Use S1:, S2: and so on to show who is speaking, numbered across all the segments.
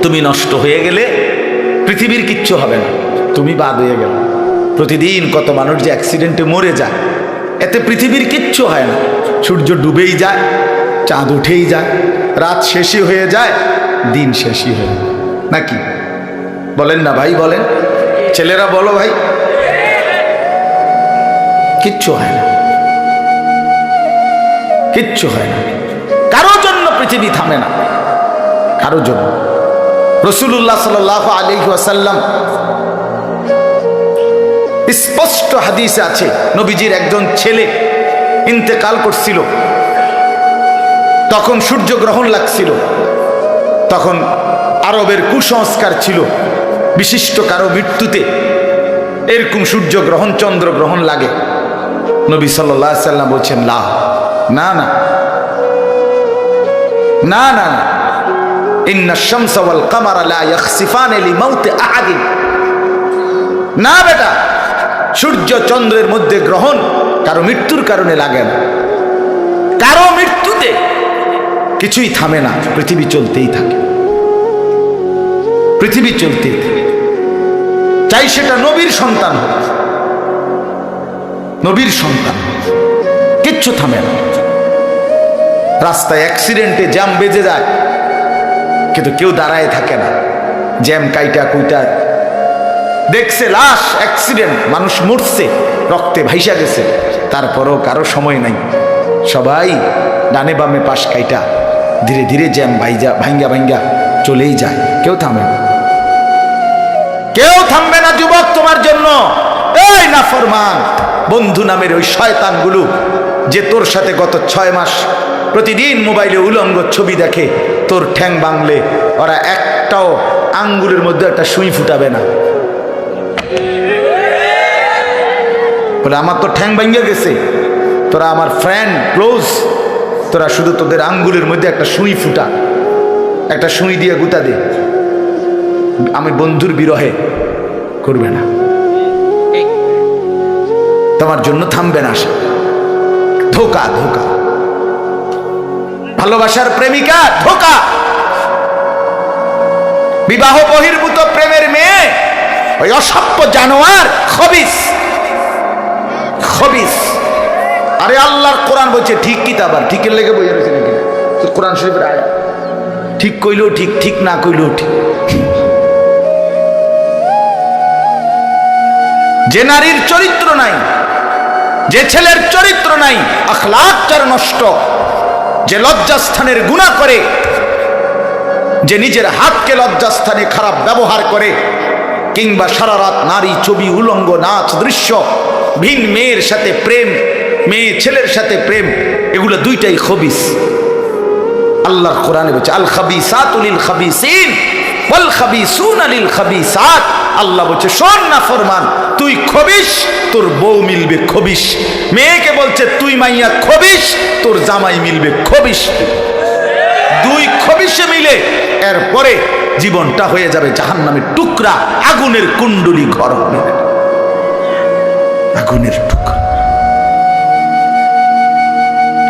S1: তুমি নষ্ট হয়ে গেলে পৃথিবীর কিচ্ছু হবে না, তুমি বাদ হয়ে গেল। প্রতিদিন কত মানুষ যে অ্যাক্সিডেন্টে মরে যায়, এতে পৃথিবীর কিচ্ছু হয় না। সূর্য ডুবেই যায়, চাঁদ উঠেই যায়, রাত শেষই হয়ে যায়, দিন শেষই হয়ে যায়, নাকি বলেন না ভাই? বলেন ছেলেরা, বলো ভাই, কিচ্ছু হয় না, কিচ্ছু হয় না। কারোর জন্য পৃথিবী থামে না, কারোর জন্য। রাসূলুল্লাহ সাল্লাল্লাহু আলাইহি ওয়াসাল্লাম স্পষ্ট হাদিসে আছে, নবীজির একজন ছেলে ইন্তেকাল করছিল, তখন সূর্যগ্রহণ লাগছিল। তখন আরবের কুসংস্কার ছিল, বিশিষ্ট কারো মৃত্যুতে এরকম সূর্যগ্রহণ চন্দ্রগ্রহণ লাগে। নবী সাল্লাল্লাহু আলাইহি ওয়াসাল্লাম বলছেন, না না না না না, ইন্না শামসা ওয়াল কামারা লা ইয়াখসিফানি লিমাউতি আহাদিন। না বেটা, সূর্য চন্দ্রের মধ্যে গ্রহণ কারো মৃত্যুর কারণে লাগে না। কারো মৃত্যুতে কিছুই থামে না, পৃথিবী চলতেই থাকে, পৃথিবী চলতেই থাকে। চাই সেটা নবীর সন্তান হোক, নবীর সন্তান, কিচ্ছু থামে না। রাস্তায় অ্যাক্সিডেন্টে জ্যাম বেজে যায়, কিন্তু কেউ দাঁড়ায় থাকে না। জ্যাম কাইটা কুইটা দেখছে লাশ, অ্যাক্সিডেন্ট, মানুষ মরছে, রক্তে ভাইসা গেছে, তারপরও কারো সময় নাই। সবাই ডানে বামে পাশ কাইটা ধীরে ধীরে জ্যাম ভাঙ্গা ভাঙ্গা চলেই যায়, কেউ থামে না, কেউ থামবে না। যুবক, তোমার জন্য এই নাফরমান বন্ধু নামের ওই শয়তানগুলো যে তোর সাথে গত 6 মাস প্রতিদিন মোবাইলে উলঙ্গ ছবি দেখে, তোর ঠ্যাং ভাঙলে ওরা একটাও আঙ্গুলের মধ্যে একটা সুই ফুটাবে না। বলে আমার তো ঠ্যাং ভাঙ্গে গেছে, তোরা আমার ফ্রেন্ড ক্লোজ, তোরা শুধু তোদের আঙ্গুলের মধ্যে একটা সুই ফুটা, একটা সুই দিয়ে গুতা দে, আমি বন্ধুর বিরহে করবে না, তোমার জন্য থামবে না। ধোকা, ধোকা, ভালোবাসার প্রেমিকা ধোকা, বিবাহ বহির্ভূত প্রেমের মেয়ে ওই অসভ্য জানোয়ার, খবিস, খবিস। আরে আল্লাহর কোরআন বলছে ঠিক কিতাব, আর ঠিকের লেগে বইয়া রয়েছে নাকি কোরআন শরীফের আয়াত, ঠিক কইলেও ঠিক, ঠিক না কইলেও ঠিক। যে নারীর চরিত্র নাই, যে ছেলের চরিত্র নাই, আখলাক যার নষ্ট, যে লজ্জাস্থানের গুনাহ করে, যে নিজের হাতকে লজ্জাস্থানে খারাপ ব্যবহার করে, কিংবা সারা রাত নারী ছবি, উলঙ্গ নাচ দৃশ্য, ভিন মেয়ের সাথে প্রেম, মেয়ে ছেলের সাথে প্রেম, এগুলো দুইটাই খবিস। আল্লাহর কোরআনে বলছে আল খাবিসাতু লিল খাবিসিন ওয়াল খাবিসুনা লিল খাবিসাত। আল্লাহ বলছে শোন না ফরমান, তুই খবিস, তোর বউ মিলবে খবিস। মেয়েকে বলছে তুই মাইয়া খবিস, তোর জামাই মিলবে খবিস। দুই খবিসে মিলে এরপরে জীবনটা হয়ে যাবে জাহান্নামের টুকরা, আগুনের কুণ্ডলী ঘর হবে, আগুনের টুকরা।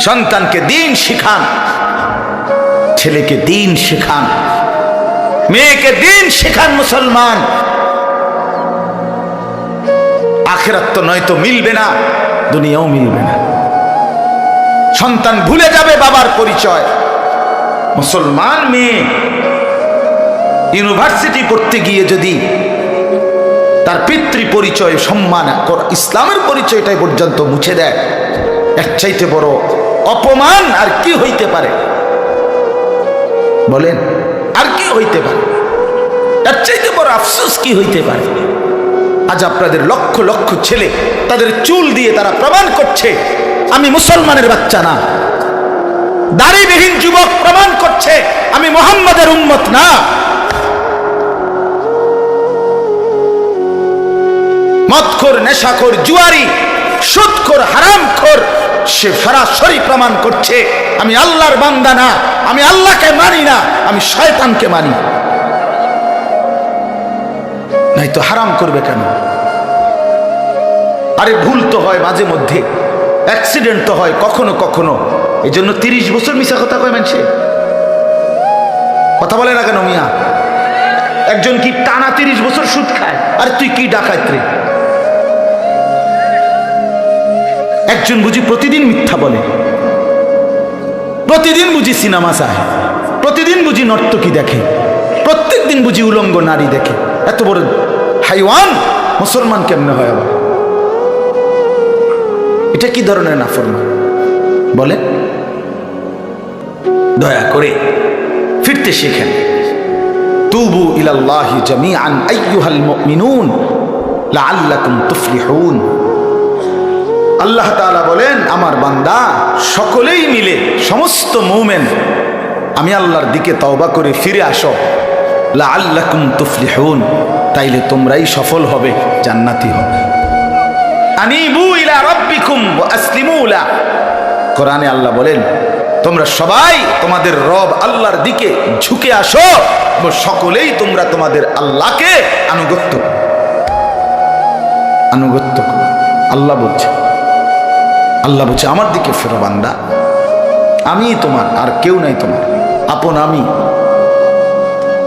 S1: সন্তানকে দিন শিখান, ছেলেকে দিন শিখান, মেয়েকে দিন শিখান। মুসলমান, আখিরাত তো নয়তো মিলবে না, দুনিয়াও মিলবে না। সন্তান ভুলে যাবে বাবার পরিচয়। মুসলমান মেয়ে ইউনিভার্সিটি পড়তে গিয়ে যদি তার পিতৃ পরিচয়, সম্মান, ইসলামের পরিচয়টাই পর্যন্ত মুছে দেয়, এর চাইতে বড় অপমান আর কি হইতে পারে? বলেন, আর কি হইতে পারে? এর চাইতে বড় আফসোস কি হইতে পারে? আজ আপনাদের লক্ষ লক্ষ ছেলে তাদের চুল দিয়ে তারা প্রমাণ করছে আমি মুসলমানের বাচ্চা না। দাড়িবিহীন যুবক প্রমাণ করছে আমি মুহাম্মাদের উম্মত না। মদখোর, নেশাখোর, জুয়ারি, সুদখোর, হারামখোর, সে সরাসরি প্রমাণ করছে আমি আল্লাহর বান্দা না, আমি আল্লাহকে মানি না, আমি শয়তানকে মানি। নাই তো হারাম করবে কেন? আরে ভুল তো হয় মাঝে মধ্যে, অ্যাক্সিডেন্ট তো হয় কখনো কখনো, এই জন্য 30 বছর মিশা কথা কয় মানুষে। কথা বলে না কেন মিয়া? একজন কি টানা 30 বছর সুদ খায়, আর তুই কি ডাকাত রে? একজন বুঝি প্রতিদিন মিথ্যা বলে, প্রতিদিন বুঝি সিনেমা চায়, প্রতিদিন বুঝি নর্তকী দেখে, প্রত্যেক দিন বুঝি উলঙ্গ নারী দেখে। এত বড় হাইওয়ান মুসলমান কেমনে হয় আবার? এটা কি ধরনের নাফরমান বলে? দয়া করে ফিরতে শেখেন। তুবু ইলাল্লাহি জামিআন আইয়ুহাল মুমিনুন লাআল্লাকুম তুফলিহুন। আল্লাহ তাআলা বলেন, আমার বান্দা সকলেই মিলে, সমস্ত মুমিন আমি আল্লাহর দিকে তওবা করে ফিরে আসো, লাআল্লাকুম তুফলিহুন, তাইলে তোমরাই সফল হবে, জান্নাতি হবে। আনিবু ইলা রাব্বিকুম ওয়া আসলিমু লা। কোরআনে আল্লাহ বলেন, তোমরা সবাই তোমাদের রব আল্লাহর দিকে ঝুঁকে আসো এবং সকলেই তোমরা তোমাদের আল্লাহকে আনুগত্য করো। আল্লাহ বলছে, আমার দিকে ফেরো বান্দা, আমি তোমার, আর কেউ নাই তোমার আপন। আমি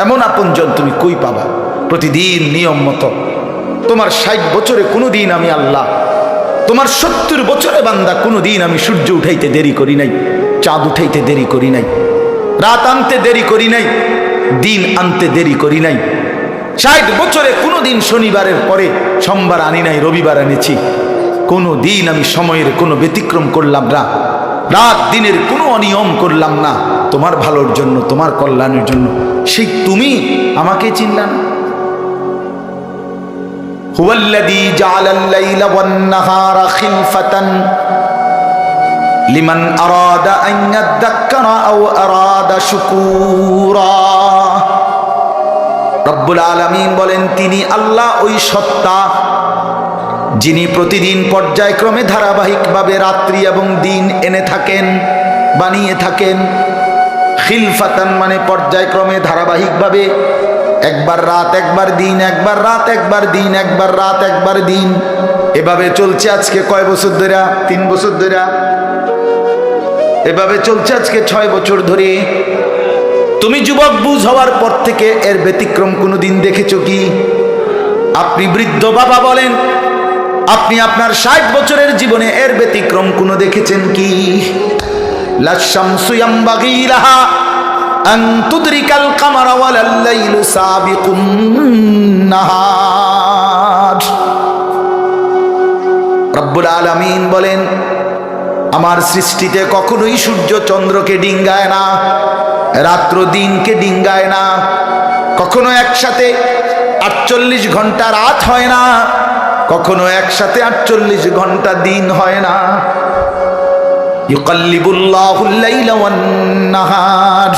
S1: এমন আপনজন তুমি কই পাবা? প্রতিদিন নিয়ম মতো তোমার 60 বছরে কোনোদিন আমি আল্লাহ, তোমার 70 বছরে বান্দা কোনোদিন আমি সূর্য উঠাইতে দেরি করি নাই, চাঁদ উঠাইতে দেরি করি নাই, রাত আনতে দেরি করি নাই, দিন আনতে দেরি করি নাই। 60 বছরে কোনোদিন শনিবারের পরে সোমবার আনি নাই, রবিবার এনেছি। কোনো দিন আমি সময়ের কোনো ব্যতিক্রম করলাম না, রাত দিনের কোনো অনিয়ম করলাম না, তোমার ভালোর জন্য, তোমার কল্যাণের জন্য। সেই তুমি আমাকে চিনলা না? হুয়াল্লাযী জাআলাল লাইলা ওয়ান নাহারা খিলফাতান লিমান আরাদা আন ইয়াযাক্কারা আও আরাদা শুকুরা। রব্বুল আলামিন বলেন, তিনি আল্লাহ ওই সত্তা যিনি প্রতিদিন পর্যায়ক্রমে ধারাবাহিকভাবে রাত্রি এবং দিন এনে থাকেন, বানিয়ে থাকেন। খিলফাতান মানে পর্যায়ক্রমে ধারাবাহিকভাবে, একবার রাত একবার দিন, একবার রাত একবার দিন, একবার রাত একবার দিন, এভাবে চলছে আজকে কয় বছর ধরে? 3 বছর ধরে। এভাবে চলছে আজকে 6 বছর ধরে। তুমি যুবক বুঝ হওয়ার পর থেকে এর ব্যতিক্রম কোনোদিন দেখেছো কি? আপনি বৃদ্ধ বাবা বলেন, আপনি আপনার 60 বছরের জীবনে এর ব্যতিক্রম কোনো দেখেছেন কি? লাশ-শামসু ইয়ামবাগী লাহা আন তুদরিকাল কামারা ওয়ালাল লাইলু সাবিকুন নাহার। রব্বুল আলামিন বলেন, আমার সৃষ্টিতে কখনোই সূর্য চন্দ্রকে ডিঙ্গায় না, রাত্র দিনকে ডিঙ্গায় না, কখনো একসাথে 48 ঘন্টা রাত হয় না, কখনো একসাথে 48 ঘন্টা দিন হয় না। ইউকাল্লিবুল্লাহুল লাইলা ওয়ান নাহার,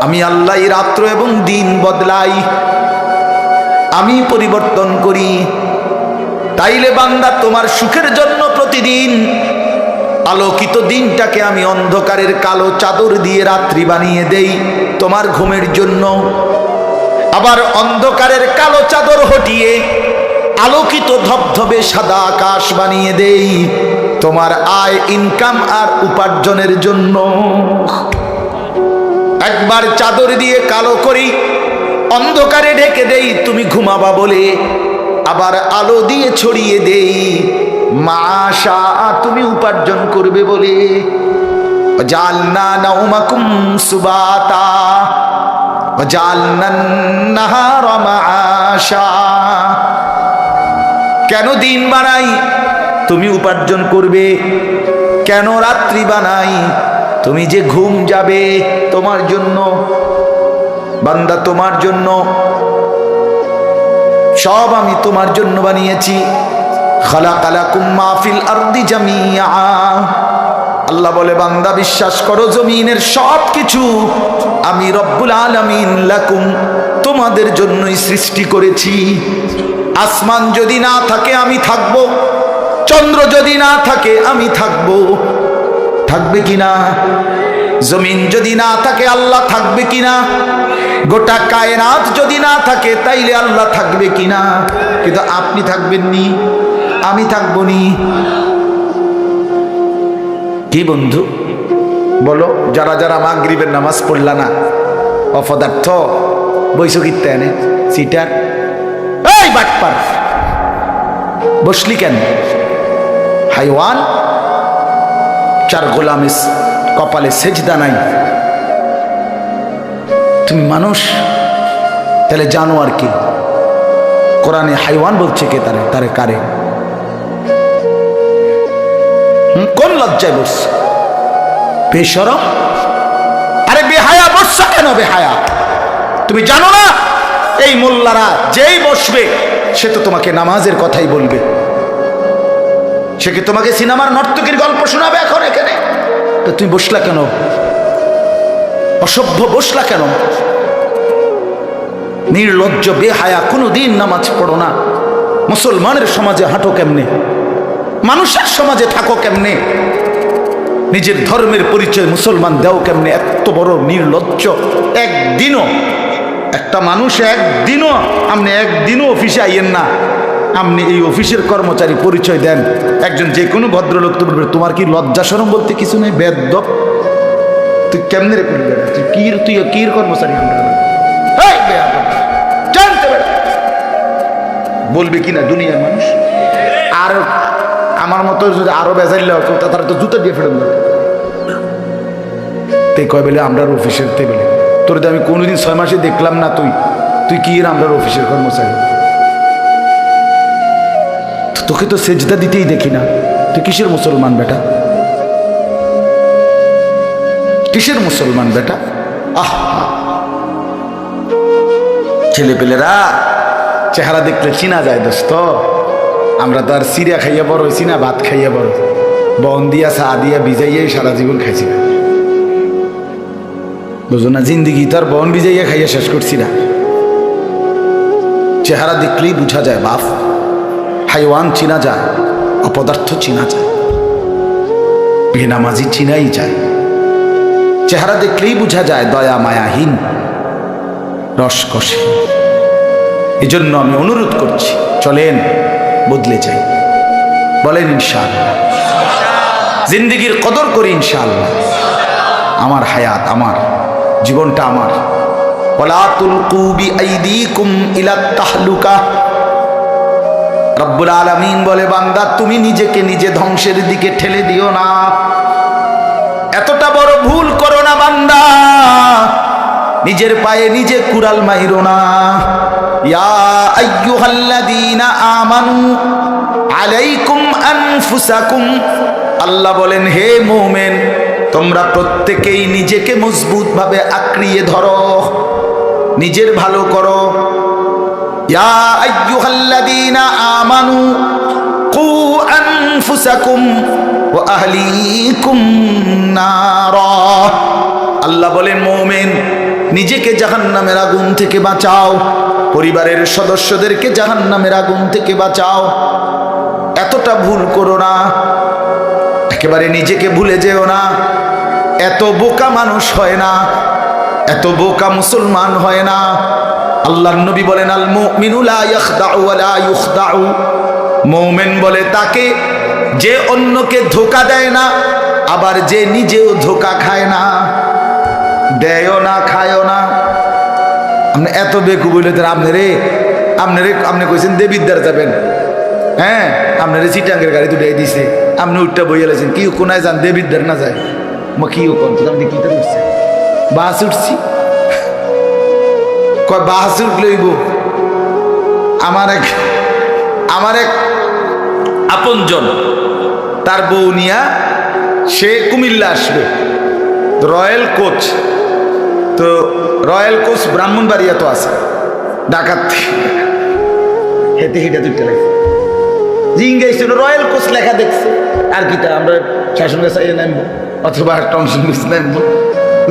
S1: আমি আল্লাহ রাত্র এবং দিন বদলাই, আমি পরিবর্তন করি। তাইলে বান্দা, তোমার সুখের জন্য প্রতিদিন আলোকিত দিনটাকে আমি অন্ধকারের কালো চাদর দিয়ে রাত্রি বানিয়ে দেই তোমার ঘুমের জন্য, আবার অন্ধকারের কালো চাদর হটিয়ে আলোকিত ধবধবে সাদা আকাশ বানিয়ে দেই তোমার আয়, ইনকাম আর উপার্জনের জন্য। একবার চাদর দিয়ে কালো করি, অন্ধকারে ঢেকে দেই তুমি ঘুমাবা বলে, আবার আলো দিয়ে ছড়িয়ে দেই মাশা তুমি উপার্জন করবে বলে। জালনা নাউমাকুম সুবাতা জালনান নাহারা মাশা। কেন দিন বানাই? তুমি উপার্জন করবে। কেন রাত্রি বানাই? তুমি যে ঘুম যাবে তোমার জন্য। বান্দা, তোমার জন্য সব আমি তোমার জন্য বানিয়েছি। খালাকালাকুম মা ফিল আরদি জামিআ। আল্লাহ বলে, বান্দা বিশ্বাস করো, জমিনের সব কিছু আমি রব্বুল আলামিন লাকুম তোমাদের জন্যই সৃষ্টি করেছি। আসমান যদি না থাকে আমি থাকব, চন্দ্র যদি না থাকে আমি থাকব। থাকবে কিনা? জমিন যদি না থাকে আল্লাহ থাকবে কিনা? গোটা কায়নাত যদি না থাকে তাইলে আল্লাহ থাকবে কিনা? কিন্তু আপনি থাকবেন নি, আমি থাকবো নি। কি বন্ধু বলো, যারা যারা মাগরিবের নামাজ পড়লা না, অপদার্থ, বইস কিনতে এনে সিটার, এই বাটপার বসলি কেন? হাইওয়ান, চার গোলামের কপালে সেজদা নাই, তুমি মানুষ, তাহলে জানো আর কি? কোরআনে হাইওয়ান বলছে কে? তারে তারে কারে? কোন লজ্জায় বসছে? বেশরম, আরে বেহায়া বসছা কেন? বেহায়া, তুমি জানো না এই মোল্লারা যেই বসবে সে তো তোমাকে নামাজের কথাই বলবে, সে কি তোমাকে সিনেমার নর্তকীর গল্প শোনাবে এখন এখানে? তো তুমি বসলা কেন? অসভ্য বসলা কেন? নির্লজ্জ বেহায়া, কোনোদিন নামাজ পড়ো না, মুসলমানের সমাজে হাঁটো কেমনে, মানুষের সমাজে থাকো কেমনে, নিজের ধর্মের পরিচয় মুসলমান দাও কেমনে? এত বড় নির্লজ্জ। একদিনও একটা মানুষ একদিনও অফিসে আইয়েন না, আপনি এই অফিসের কর্মচারী পরিচয় দেন, একজন যে কোনো ভদ্রলোক তো বলবে তোমার কি লজ্জা শরম বলতে কিছু নেই? বেয়াদব, তুই কেমনে রে করবি? তুই কির কর্মচারী? আমরা জানতে পারে বলবে কিনা দুনিয়ার মানুষ? আর আমার মতো যদি আরো বেজাইলে হতো তারা তো জুতা দিয়ে ফেরত দরকার। তে কয় বেলে আমরা অফিসের টেবিলে তোর আমি কোনোদিন 6 মাসে দেখলাম না, তুই কি আমরা অফিসের কর্মচারী? তোকে তো সেজদা দিতেই দেখি না, তুই কিসের মুসলমান বেটা? কিসের মুসলমান বেটা? আহ, ছেলেপেলেরা চেহারা দেখলে চিনা যায় দোস্ত। আমরা তো আর সিরিয়া খাইয়া বড় হয়েছি না, ভাত খাইয়া বড়, বন দিয়া চা দিয়া ভিজাইয়াই সারা জীবন খাইছি না, বুঝো না? জিন্দিগি তো আর বন ভিজাইয়া খাইয়া শেষ করছি না। চেহারা দেখলেই বুঝা যায় বাপ, হাইওয়ান চিনা যায়, অপদার্থ চিনা যায়, বেনামাজি চিনাই যায়। চেহারা দেখলেই বুঝা যায় দয়া মায়াহীন, রসকসে। এই জন্য আমি অনুরোধ করছি, চলেন বদলে যাই, বলেন ইনশাআল্লাহ। জিন্দিগির কদর করি ইনশাআল্লাহ। আমার হায়াত আমার, জীবনটা আমার। ওয়ালা তুলকু বিআইদিকুম ইলাত তাহলুকা। রব্বুল আলামিন বলে, বান্দা তুমি নিজেকে নিজে ধ্বংসের দিকে ঠেলে দিও না, এতটা বড় ভুল করো না বান্দা, নিজের পায়ে নিজে কুড়াল মাইরো না। ইয়া আইয়ুহাল্লাযীনা আমানু আলাইকুম আনফুসাকুম, আল্লাহ বলেন হে মুমিন তোমরা প্রত্যেকেই নিজেকে মজবুত ভাবে আঁকড়িয়ে ধরো, নিজের ভালো করো। ইয়া আইয়ুহাল্লাযীনা আমানু কু আনফুসাকুম ওয়া আহলিকুম নারা, আল্লাহ বলেন মুমিন নিজেকে জাহান্নামের আগুন থেকে বাঁচাও, পরিবারের সদস্যদেরকে জাহান্নামের আগুন থেকে বাঁচাও। এতটা ভুল করো না, একেবারে নিজেকে ভুলে যেও না। এত বোকা মানুষ হয় না, এত বোকা মুসলমান হয় না। আল্লাহর নবী বলেন, আল মুমিনু লা ইয়াখদাউ ওয়া লা ইউখদাউ, মুমিন বলে তাকে যে অন্যকে ধোঁকা দেয় না, আবার যে নিজেও ধোঁকা খায় না। দেয়ও না, খায়ও না। আপনি এত বেকু বলে তো আপনি কইছেন দেবিদ্দার যাবেন, হ্যাঁ আপনার চিটাঙ্গের গাড়ি দুটাই দিছে, আপনি উঠটা বইয়া লাইছেন কি কোনায় যান দেবিদ্দার না যায়? মা কি কোন আপনি কি উঠছে? বাস উঠছি, কয় বাস উঠলেইব। আমার এক আপনজন, তার বউ নিয়া সে কুমিল্লা আসবে, রয়্যাল কোচ, তো রয়্যাল কোচ ব্রাহ্মণবাড়িয়া তো আছে, ডাকাত হেঁটে হেঁটে দুইটা লাগছে, জিঙ্গাইছিল রয়্যাল কোচ লেখা দেখছে, আর কি তা আমরা শাসন গাছাইয়ে নামবো অথবা টমসন গাছ নামবো,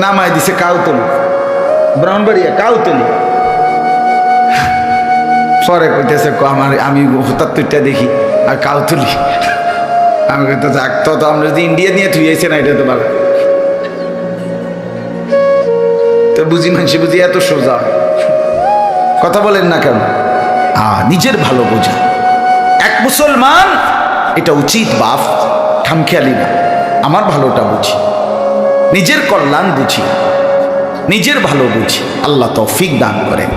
S1: নামাই দিছে কাউতলি, ব্রাহ্মণবাড়িয়া কাউতলি। পরে কইতেছে আমি হঠাৎ তুইটা দেখি আর কাউতলি, আমি তো যাক তো আমরা যদি ইন্ডিয়া নিয়ে থুইয়েছে না, এটা তো ভালো তো বুঝি, মানুষ বুঝি এত সোজা কথা বলেন না কেন? নিজের ভালো বোঝা এক মুসলমান, এটা উচিত বাপ, খামখেয়ালি না। আমার ভালোটা বুঝি, নিজের কল্যাণ বুঝি, নিজের ভালো বুঝি। আল্লাহ তৌফিক দান করেন।